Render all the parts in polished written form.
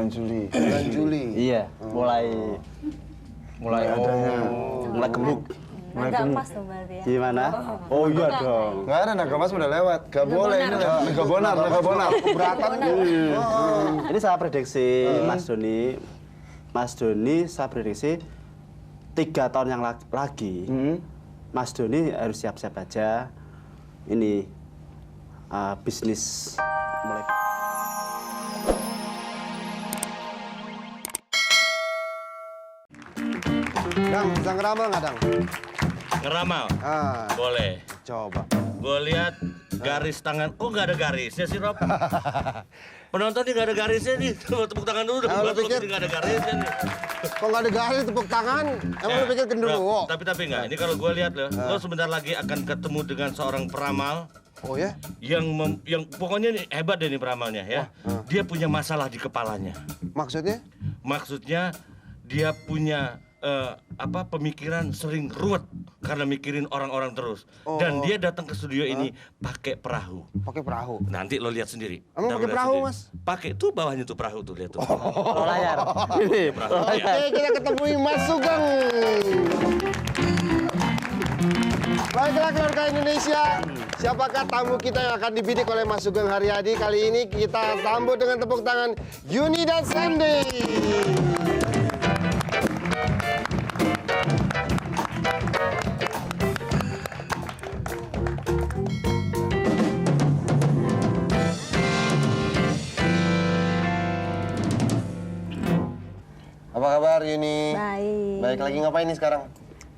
bulan Juli. Bulan Juli. Iya, mulai gemuk. Naga emas tuh berarti ya. Gimana? Oh iya dong. Nggak ada naga mas udah lewat. Gak boleh ini naga bonar. Keberatan. Ini saya prediksi Mas Doni. Mas Doni saya prediksi 3 tahun yang lagi. Mas Doni harus siap-siap aja. Ini bisnis mulai. Dang, bisa ngeramal nggak, Dang? Ngeramal? Ah, Boleh. coba. Gue lihat garis tangan. Kok nggak ada garisnya sih, Rob? Penonton nih nggak ada garisnya nih. Coba tepuk tangan dulu. Ah, lo Buat pikir- ini nggak ada garisnya nih. Kok nggak ada garis tepuk tangan? Emang lu pikir genderuwo? Tapi nggak. Ini kalau gue lihat lo sebentar lagi akan ketemu dengan seorang peramal Oh ya? yang pokoknya nih, hebat deh nih peramalnya ya. Dia punya masalah di kepalanya. Maksudnya? Maksudnya dia punya pemikiran sering ruwet karena mikirin orang-orang terus. Dan dia datang ke studio ini pakai perahu. Pakai perahu. Nanti lo lihat sendiri. Emang Ntar pakai lo lihat perahu, sendiri. Mas? Pakai tuh bawahnya tuh perahu tuh lihat tuh. Oh, layar. Ini. Perahu. Oke, kita ketemu Mas Sugeng. Baiklah keluarga Indonesia, siapakah tamu kita yang akan dibidik oleh Mas Sugeng Haryadi? Kali ini kita sambut dengan tepuk tangan Yuni dan Sandy. Apa kabar Yuni? Baik. Baik, lagi ngapain nih sekarang?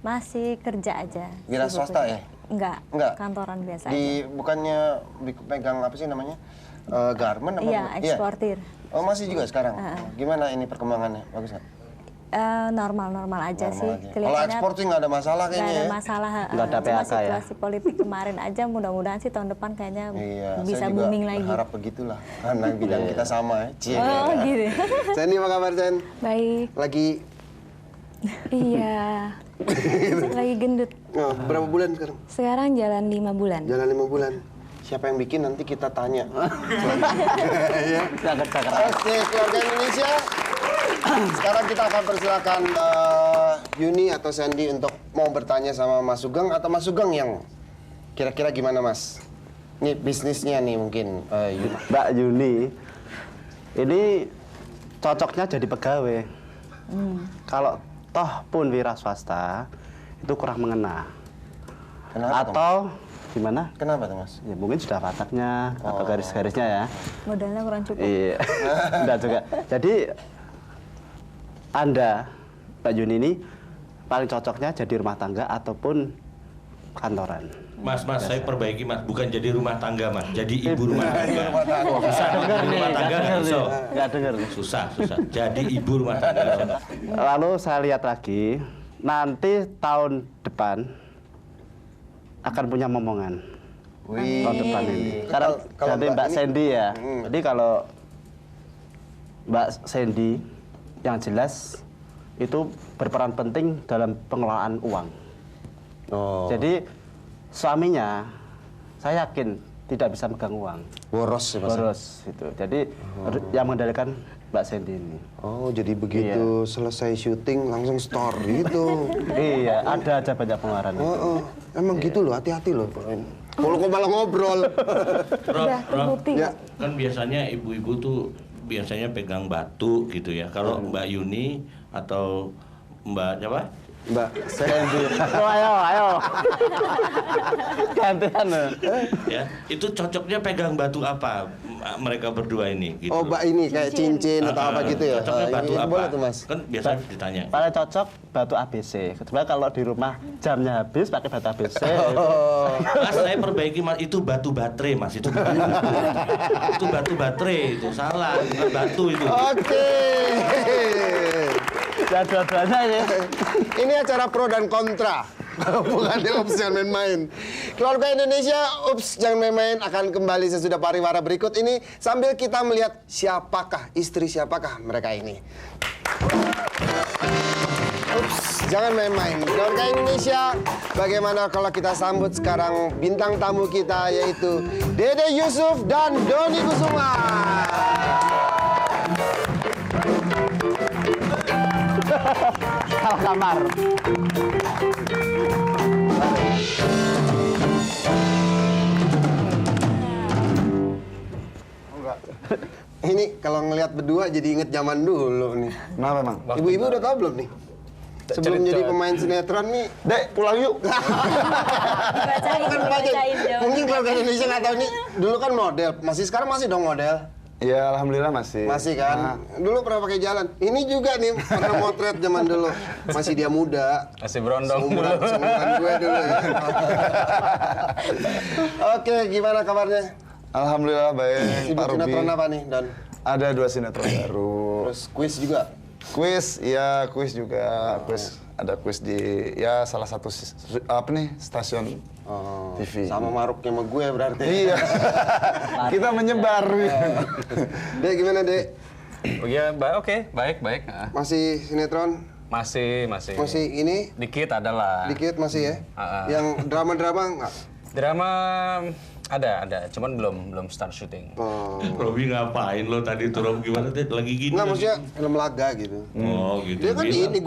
Masih kerja aja. Wira sibuk swasta kerja. ya? Enggak. Enggak? Kantoran biasa aja. Bukannya pegang apa sih namanya? Garment apa? Iya, eksportir. Oh, masih juga sekarang? Gimana ini perkembangannya? Bagus nggak? Normal-normal aja sih. Normal aja. Kalau ekspor sih nggak ada masalah nggak kayaknya ada ya? masalah. Nggak ada Cuma PHK ya? situasi politik kemarin aja, mudah-mudahan sih tahun depan kayaknya Iya, bisa saya juga booming lagi. berharap begitulah. Karena bidang kita sama ya. Cie. Oh gitu. Sandy, apa kabar, Sen? Baik, Lagi iya. Lagi gendut. berapa bulan sekarang? Sekarang jalan 5 bulan. Jalan 5 bulan. Siapa yang bikin nanti kita tanya. Iya. Oke, keluarga Indonesia. Sekarang kita akan persilakan Yuni atau Sandy untuk mau bertanya sama Mas Sugeng atau Mas Sugeng yang kira-kira gimana, Mas? Ini bisnisnya nih mungkin Yuni. Mbak Yuni, ini cocoknya jadi pegawai. Kalau toh pun wira swasta, itu kurang mengena. Kenapa, Mas? Atau gimana? Kenapa tuh, Mas? Ya mungkin sudah pataknya atau garis-garisnya ya. Modalnya kurang cukup. Iya, enggak juga. Jadi Anda, Mbak Yuni ini paling cocoknya jadi rumah tangga ataupun kantoran. Mas, saya perbaiki mas, bukan jadi rumah tangga mas, jadi ibu rumah tangga. Susah Dengar nih, rumah tangga nggak bisa. nggak dengar nih. Susah. Jadi ibu rumah tangga. Lalu saya lihat lagi, nanti tahun depan akan punya momongan. Tahun depan ini. Sekarang Kalau jadi Mbak Mbak ini- Sandy ya. Jadi kalau Mbak Sandy yang jelas itu berperan penting dalam pengelolaan uang. Oh. Jadi suaminya saya yakin tidak bisa megang uang. Boros ya, Mas? Boros itu. Jadi yang mengendalikan Mbak Sandy ini. Oh, jadi begitu selesai syuting langsung store gitu. Iya, ada aja banyak pengeluaran. Oh, emang gitu loh, hati-hati loh. Kalau kok malah ngobrol. Rob, terbukti. Ya. kan biasanya ibu-ibu tuh biasanya pegang batu gitu ya. Kalau Mbak Yuni atau Mbak siapa? Mbak Sandy. Oh, ayo. Gantian loh. Ya, itu cocoknya pegang batu apa mereka berdua ini? Gitu. Oh, Mbak ini kayak cincin atau apa gitu ya? Cocoknya batu Ini apa? boleh tuh, Mas. Kan biasa ditanya. Paling cocok batu ABC. Sebenarnya kalau di rumah jamnya habis pakai batu ABC. Mas, saya perbaiki mas, itu batu baterai mas, itu bukan itu batu baterai, itu salah, bukan batu itu. Oke. Ya dua-duanya ya. Ini acara pro dan kontra. Bukan di Ups Jangan Main-Main. Keluarga Indonesia, Ups Jangan Main-Main akan kembali sesudah pariwara berikut ini sambil kita melihat siapakah mereka ini. Ups, jangan main-main. Keluarga Indonesia, bagaimana kalau kita sambut sekarang bintang tamu kita yaitu Dede Yusuf dan Doni Kusuma. Salah kamar. Ini kalau ngelihat berdua jadi inget zaman dulu nih. Kenapa emang? Ibu-ibu udah tahu belum nih? Sebelum jadi pemain sinetron nih, Dek, pulang yuk. Dibacain, bukan pemain. dibacain jawabannya. Mungkin keluarga Indonesia nggak tahu nih. Dulu kan model, sekarang masih dong model. Ya, alhamdulillah masih. Masih kan? Nah, Dulu pernah pakai jalan. Ini juga nih pernah motret zaman dulu. Masih dia muda. Masih berondong Seumuran gue dulu ya. Oke, gimana kabarnya? alhamdulillah baik, Sibuk Pak Ruby. sinetron apa nih, Dan? Ada 2 sinetron baru. Terus kuis juga? Kuis, ya kuis juga. Kuis, ada kuis di ya salah satu stasiun TV. Sama maruknya sama gue berarti. Iya. Kita menyebar. Dek, gimana Dek? Oh iya, oke, baik. Ah. Masih sinetron? Masih. Masih ini? Dikit adalah. Dikit masih ya? Yang drama-drama nggak? Drama ada, cuman belum start syuting. Oh. Robi ngapain lo tadi tuh Rob gimana teh lagi gini? Nggak, lagi? maksudnya film laga gitu. Oh gitu. Dia kan bilang. ini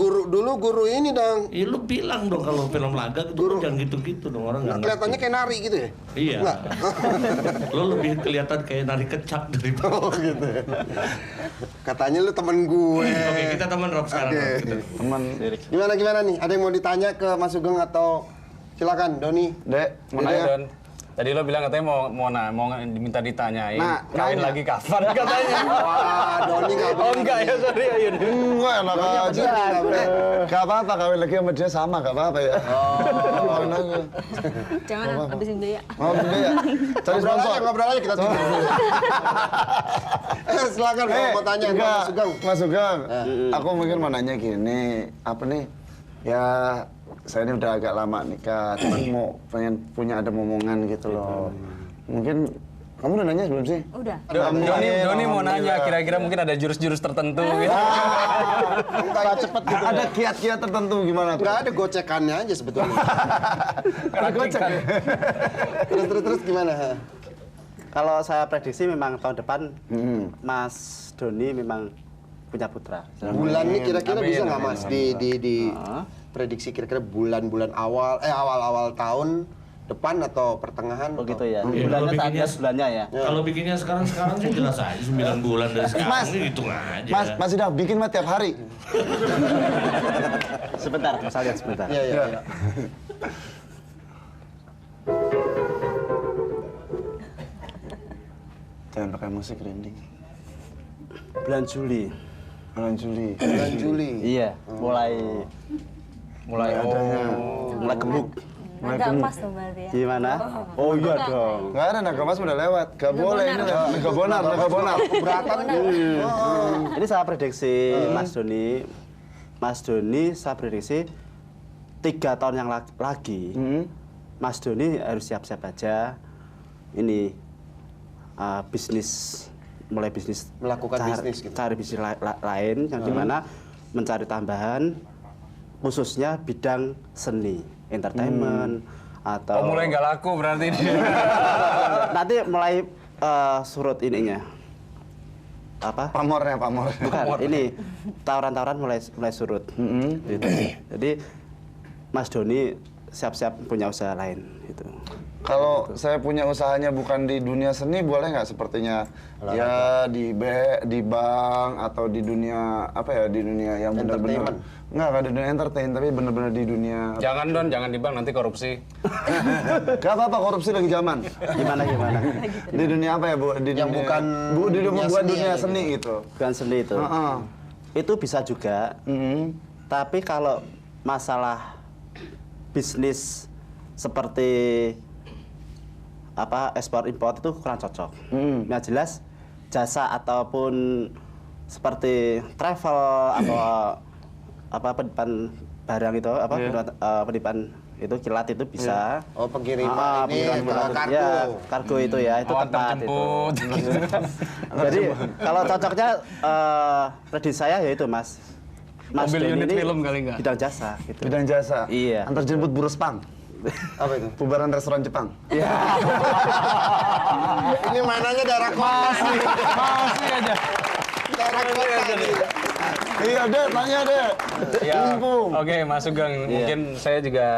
guru ini dong. Ya lu bilang dong kalau film laga gitu jangan gitu-gitu dong orang nggak Kelihatannya kayak nari gitu ya? Iya. Nggak? Lo lebih kelihatan kayak nari kecak daripada. Oh gitu ya. Katanya lu temen gue. Oke, kita teman Rob sekarang. Oke. Rob, gitu. Teman, Gimana nih? Ada yang mau ditanya ke Mas Sugeng atau silakan Doni? Dek, mau Iya, nanya? Don. Tadi lo bilang katanya mau diminta ditanyain. Nah, kawin nanya. lagi kapan katanya? Wah, Doni nggak Oh enggak ya, sorry Ayun. Enggak, enak aja. nggak boleh. Gak apa-apa, kawin lagi sama dia sama, gak apa-apa ya. Kawin aja. Jangan habisin biaya. Mau beli ya? Cari sponsor. Ngobrol aja kita tunggu. Silakan kalau mau tanya ke enggak, Mas Sugeng. Mas Sugeng, aku mungkin mau nanya gini, apa nih? Ya, saya ini udah agak lama nikah, cuman pengen punya ada momongan gitu loh. Mungkin kamu udah nanya belum sih? Udah. Doni mau nanya, kira-kira mungkin ada jurus-jurus tertentu gitu. Enggak cepet gitu. Ada kiat-kiat tertentu gimana tuh? Enggak ada gocekannya aja sebetulnya. Ada gocek ya? Terus gimana? Kalau saya prediksi memang tahun depan Mas Doni memang punya putra. Bulan ini kira-kira Amin, bisa nggak amin, Mas di prediksi kira-kira bulan-bulan awal tahun depan atau pertengahan? Oh gitu ya. Iya, Bulannya kalau saat bikinnya- bulannya ya. Kalau bikinnya sekarang sih jelas aja 9 bulan dari sekarang Mas, hitung aja. Mas udah bikin mah tiap hari. Sebentar, Mas lihat sebentar. Iya. Jangan pakai musik rinding. Bulan Juli. Bulan Juli. Bulan Juli. Iya, mulai Mulai gemuk. Agak pas tuh berarti ya. Gimana? Oh iya dong. Nggak ada naga mas udah lewat. Gak boleh ini naga bonar. Keberatan Ini saya prediksi Mas Doni. Mas Doni saya prediksi 3 tahun yang lagi. Mas Doni harus siap-siap aja. Ini bisnis, mulai bisnis, Melakukan bisnis gitu. cari bisnis lain yang dimana mencari tambahan khususnya bidang seni, entertainment atau mulai nggak laku berarti ini. nanti mulai surut ininya apa Pamornya. bukan ini tawaran-tawaran mulai surut gitu. Jadi Mas Doni siap-siap punya usaha lain gitu. Kalau saya punya usahanya bukan di dunia seni, boleh nggak sepertinya ya di bank atau di dunia apa ya, di dunia yang benar-benar nggak di dunia entertain, tapi benar-benar di dunia. Jangan Don, jangan di bank nanti korupsi. Gak apa-apa, korupsi lagi zaman. Gimana Di dunia apa ya bu? Di Yang dunia, bukan di dunia buat seni dunia ya, seni gitu. bukan seni itu. Itu bisa juga. Tapi kalau masalah bisnis seperti apa ekspor impor itu kurang cocok. Yang jelas jasa ataupun seperti travel atau apa penitipan barang itu apa penitipan itu kilat itu bisa. Oh, pengiriman ini kargo. Ya, kargo itu ya, itu tepat itu. Jemput. Jadi kalau cocoknya prediksi saya yaitu Mas Mobil Doni unit ini film kali nggak? bidang jasa gitu. Bidang jasa. Iya. Antar jemput burus pang. Apa itu? Bubaran restoran Jepang. Ini mainannya daerah kos. Masih aja. Terakota nih. Iya, Dek, tanya, Dek. Ya, Mumpung. oke Mas Sugeng, mungkin saya juga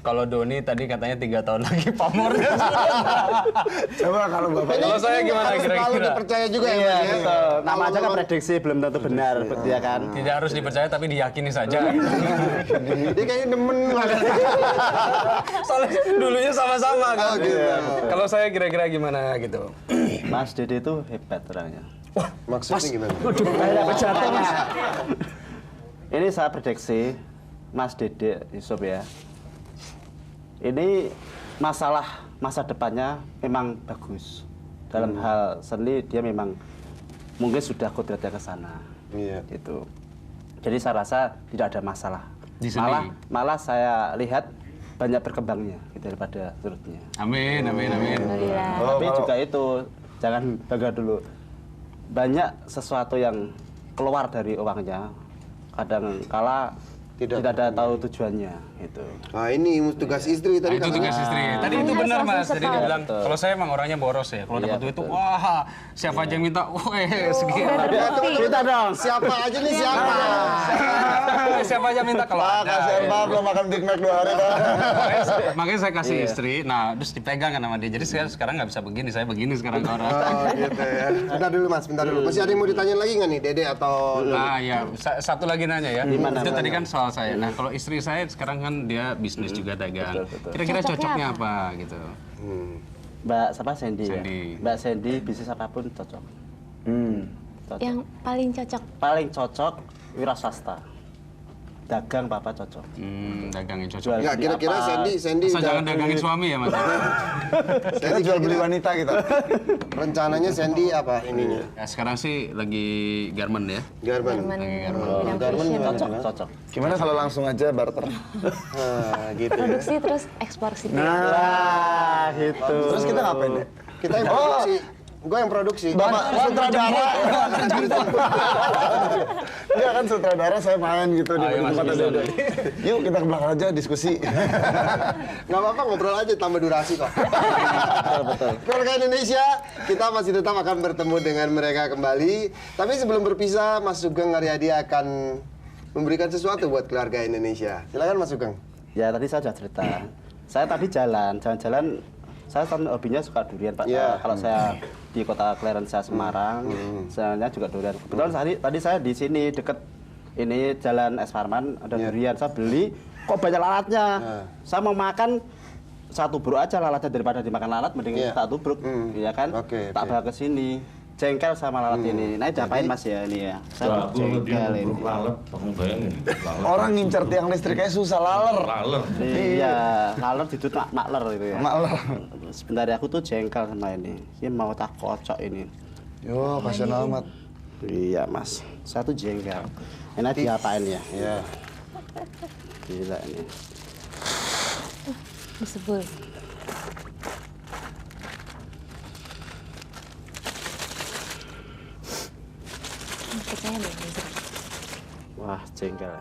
kalau Doni tadi katanya 3 tahun lagi pamornya. Coba kalau Bapak Ini Kalau saya gimana harus kira-kira? selalu dipercaya juga ya, Iya, Mas, ya. betul. Nama Kalau aja kan memang- prediksi belum tentu benar, ya kan? Tidak harus dipercaya tapi diyakini saja. Dia kayaknya demen banget. Soalnya dulunya sama-sama kan. Oh, gitu. Kalau saya kira-kira gimana gitu. Mas Dede itu hebat orangnya. Maksudnya gimana? Ini saya prediksi Mas Dede Yusuf ya. Ini masa depannya memang bagus. Dalam hal seni dia memang mungkin sudah kodratnya ke sana. Iya. Gitu. Jadi saya rasa tidak ada masalah. Di seni? Malah saya lihat banyak berkembangnya gitu daripada surutnya. Amin, amin, amin. Alhamdulillah. Tapi juga itu jangan bangga dulu. Banyak sesuatu yang keluar dari uangnya. Kadang kala Tidak tidak ada tahu tujuannya gitu. Nah, ini tugas istri Nah, tadi itu kan. tugas istri. Tadi itu Harus benar langsung Mas. Tadi dia setor. bilang, kalau saya emang orangnya boros ya. Kalau Iya, dapat duit itu, betul. wah, siapa aja yang minta, segitu. Udah terbukti. Kita dong. Siapa aja nih siapa? Siapa aja minta kalau Pak, ada. kasihan Pak, belum makan Big Mac 2 hari, Pak. Makanya saya kasih istri, nah terus dipegang kan sama dia. Jadi saya sekarang nggak bisa begini, saya begini sekarang ke orang. Oh gitu ya. Bentar dulu Mas, bentar dulu. Masih ada yang mau ditanya lagi nggak nih, Dede atau Nah ya, satu lagi nanya ya. Gimana, Itu tadi Bang? kan soal saya. Nah kalau istri saya sekarang kan dia bisnis juga dagang. betul. Kira-kira Cocoknya cocoknya apa gitu? Mbak siapa Sandy, Sandy. ya? Mbak Sandy bisnis apapun cocok. Cocok. Yang paling cocok. Paling cocok wira swasta. Dagang papa cocok. Dagang yang cocok. Jual Enggak, beli kira-kira apa. Sandy Asal udah jangan dagangin suami ya mas. Kita jual beli wanita kita. rencananya Sandy apa ininya? Ya, sekarang sih lagi garment ya. Garban. Garment Oh, bidang garban fashion. gimana? Cocok, cocok. Gimana kalau langsung aja barter? Nah, gitu ya. Produksi terus ekspor sih. Wah, gitu. Terus kita ngapain, Dek? Kita yang produksi. Gue yang produksi. Bapak sutradara. Iya kan sutradara saya main gitu di Ayo, Mas, tempat bisa. ada. Yuk kita ke belakang aja diskusi. Nggak apa-apa, ngobrol aja tambah durasi kok. Betul. Keluarga Indonesia, kita masih tetap akan bertemu dengan mereka kembali. Tapi sebelum berpisah, Mas Sugeng Aryadi akan memberikan sesuatu buat keluarga Indonesia. Silakan Mas Sugeng. Ya tadi saya sudah cerita. Saya tadi jalan-jalan. Saya kan hobinya suka durian Pak. Iya. Kalau saya di kota Kleren saya Semarang, saya juga durian. Kebetulan tadi saya di sini deket ini Jalan Es Farman ada durian. Saya beli, kok banyak lalatnya. Saya mau makan satu tubruk aja lalatnya daripada dimakan lalat, mending Iya. tak tubruk, ya kan? Oke, Tak oke. bawa ke sini. Jengkel sama lalat ini. Nah, diapain Mas ya ini ya? Saya jengkel ini. lalat, kamu bayangin. Lalat. Orang ngincer tiang listriknya susah laler. Laler. Iya, laler ditutup makler itu ya. Makler. Sebentar aku tuh jengkel sama ini. Ini mau tak kocok ini. Yo, kasihan amat. Iya mas, saya tuh jengkel. Enak diapain ya? Iya. Gila ini. Disebut. Percaya deh. Wah jengkel.